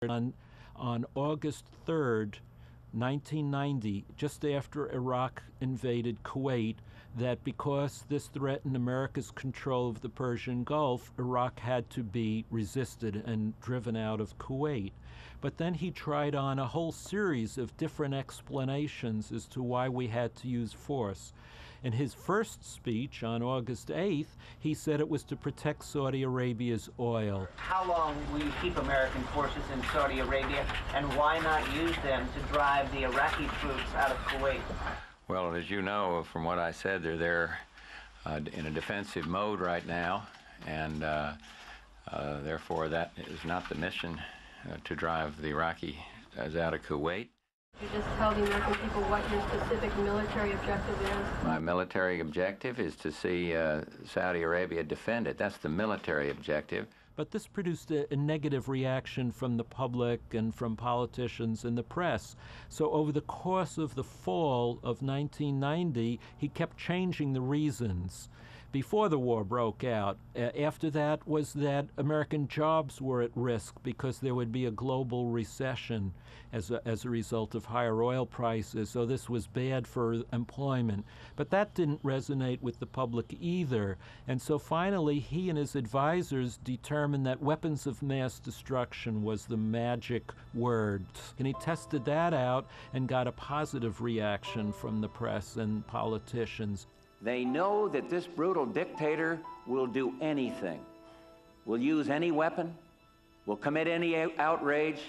On August 3rd, 1990, just after Iraq invaded Kuwait, that because this threatened America's control of the Persian Gulf, Iraq had to be resisted and driven out of Kuwait. But then he tried on a whole series of different explanations as to why we had to use force. In his first speech on August 8th, he said it was to protect Saudi Arabia's oil. How long will you keep American forces in Saudi Arabia, and why not use them to drive the Iraqi troops out of Kuwait? Well, as you know from what I said, they're there in a defensive mode right now, and therefore that is not the mission to drive the Iraqis out of Kuwait. You just tell the American people what your specific military objective is? My military objective is to see Saudi Arabia defended. That's the military objective. But this produced a negative reaction from the public and from politicians and the press. So over the course of the fall of 1990, he kept changing the reasons. Before the war broke out, after that was that American jobs were at risk because there would be a global recession as a result of higher oil prices, so this was bad for employment. But that didn't resonate with the public either, and so finally he and his advisors determined that weapons of mass destruction was the magic word. And he tested that out and got a positive reaction from the press and politicians. They know that this brutal dictator will do anything, will use any weapon, will commit any outrage,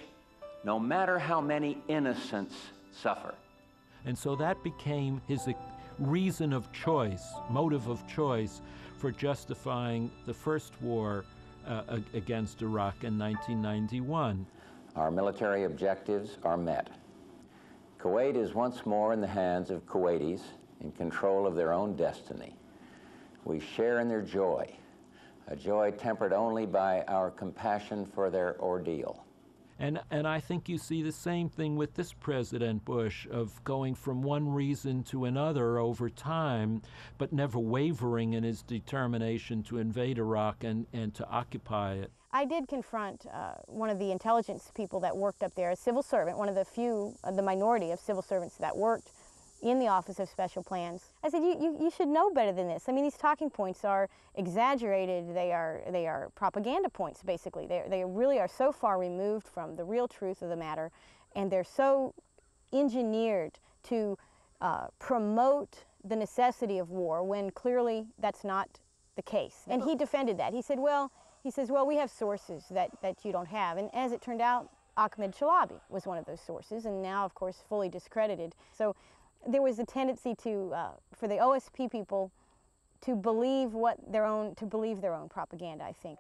no matter how many innocents suffer. And so that became his reason of choice, motive of choice for justifying the first war against Iraq in 1991. Our military objectives are met. Kuwait is once more in the hands of Kuwaitis, in control of their own destiny. We share in their joy, a joy tempered only by our compassion for their ordeal. And I think you see the same thing with this President Bush, of going from one reason to another over time, but never wavering in his determination to invade Iraq and to occupy it. I did confront one of the intelligence people that worked up there, a civil servant, one of the few, the minority of civil servants that worked in the Office of Special Plans. I said, you should know better than this. I mean, these talking points are exaggerated. They are propaganda points, basically. They really are so far removed from the real truth of the matter, and they're so engineered to promote the necessity of war when clearly that's not the case. And he defended that. He said, well, we have sources that you don't have. And as it turned out, Ahmed Chalabi was one of those sources, and now, of course, fully discredited. So there was a tendency to, for the OSP people to believe their own propaganda, I think.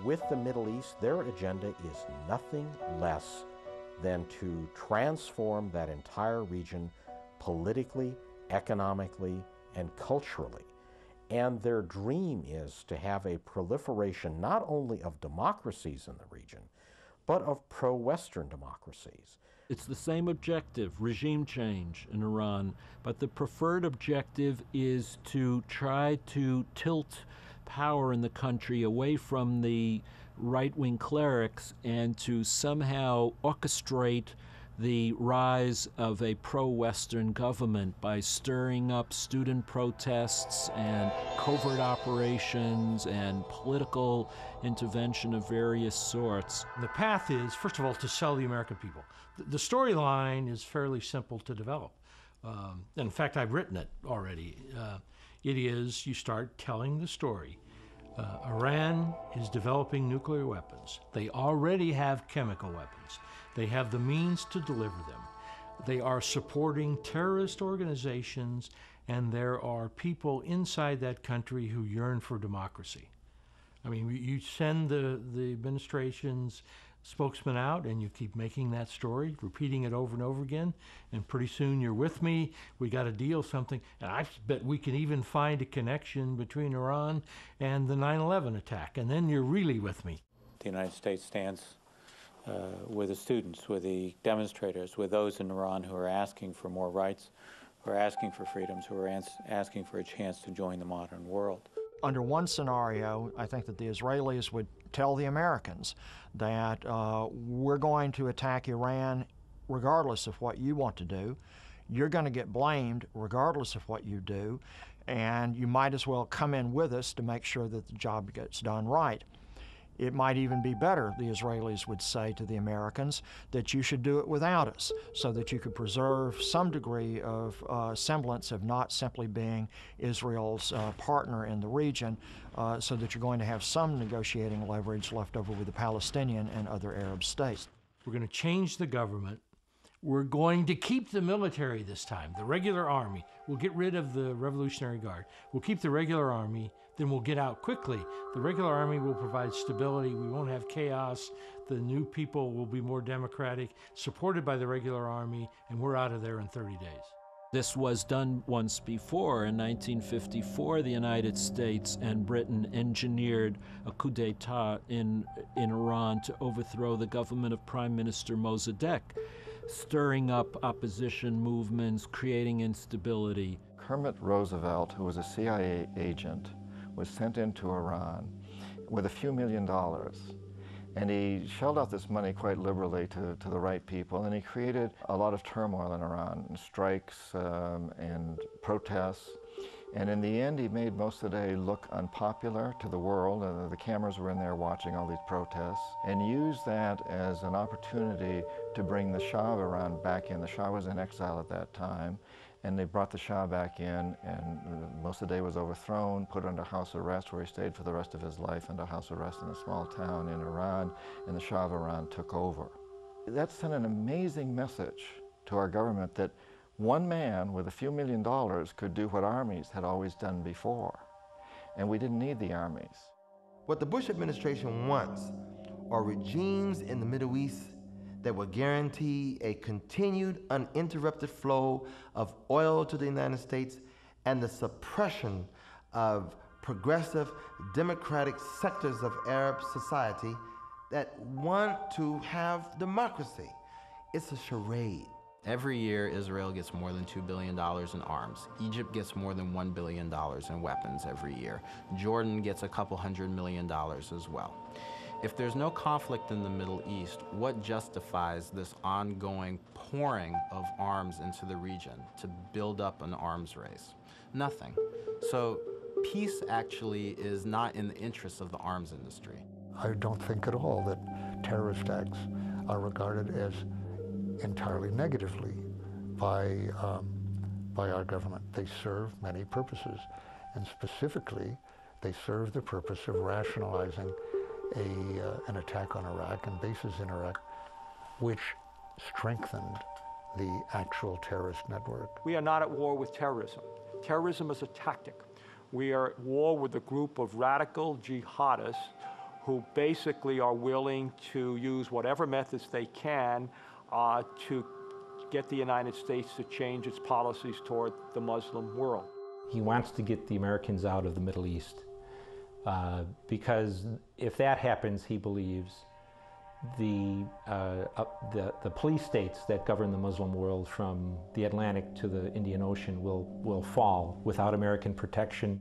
With the Middle East, their agenda is nothing less than to transform that entire region politically, economically, and culturally. And their dream is to have a proliferation not only of democracies in the region, but of pro-Western democracies. It's the same objective, regime change in Iran, but the preferred objective is to try to tilt power in the country away from the right-wing clerics and to somehow orchestrate the rise of a pro-Western government by stirring up student protests and covert operations and political intervention of various sorts. The path is, first of all, to sell the American people. The storyline is fairly simple to develop. In fact, I've written it already. It is, you start telling the story. Iran is developing nuclear weapons. They already have chemical weapons. They have the means to deliver them. They are supporting terrorist organizations, and there are people inside that country who yearn for democracy. I mean, you send the administration's spokesman out and you keep making that story, repeating it over and over again, and pretty soon you're with me, we got a deal, something, and I bet we can even find a connection between Iran and the 9/11 attack, and then you're really with me. The United States stands with the students, with the demonstrators, with those in Iran who are asking for more rights, who are asking for freedoms, who are asking for a chance to join the modern world. Under one scenario, I think that the Israelis would tell the Americans that we're going to attack Iran regardless of what you want to do. You're going to get blamed regardless of what you do, and you might as well come in with us to make sure that the job gets done right. It might even be better, the Israelis would say to the Americans, that you should do it without us, so that you could preserve some degree of semblance of not simply being Israel's partner in the region, so that you're going to have some negotiating leverage left over with the Palestinian and other Arab states. We're going to change the government. We're going to keep the military this time, the regular army. We'll get rid of the Revolutionary Guard. We'll keep the regular army, then we'll get out quickly. The regular army will provide stability. We won't have chaos. The new people will be more democratic, supported by the regular army, and we're out of there in 30 days. This was done once before. In 1954, the United States and Britain engineered a coup d'etat in Iran to overthrow the government of Prime Minister Mossadegh, stirring up opposition movements, creating instability. Kermit Roosevelt, who was a CIA agent, was sent into Iran with a few $1 million. And he shelled out this money quite liberally to the right people, and he created a lot of turmoil in Iran, strikes and protests. And in the end, he made Mossadegh look unpopular to the world. The cameras were in there watching all these protests, and used that as an opportunity to bring the Shah of Iran back in. The Shah was in exile at that time, and they brought the Shah back in, and Mossadegh was overthrown, put under house arrest, where he stayed for the rest of his life under house arrest in a small town in Iran, and the Shah of Iran took over. That sent an amazing message to our government that one man with a few $1 million could do what armies had always done before, and we didn't need the armies. What the Bush administration wants are regimes in the Middle East that will guarantee a continued, uninterrupted flow of oil to the United States and the suppression of progressive, democratic sectors of Arab society that want to have democracy. It's a charade. Every year, Israel gets more than $2 billion in arms. Egypt gets more than $1 billion in weapons every year. Jordan gets a couple $100 million as well. If there's no conflict in the Middle East, what justifies this ongoing pouring of arms into the region to build up an arms race? Nothing. So peace actually is not in the interests of the arms industry. I don't think at all that terrorist acts are regarded as entirely negatively by our government. They serve many purposes, and specifically, they serve the purpose of rationalizing an attack on Iraq and bases in Iraq, which strengthened the actual terrorist network. We are not at war with terrorism. Terrorism is a tactic. We are at war with a group of radical jihadists who basically are willing to use whatever methods they can to get the United States to change its policies toward the Muslim world. He wants to get the Americans out of the Middle East because if that happens, he believes the police states that govern the Muslim world from the Atlantic to the Indian Ocean will fall without American protection.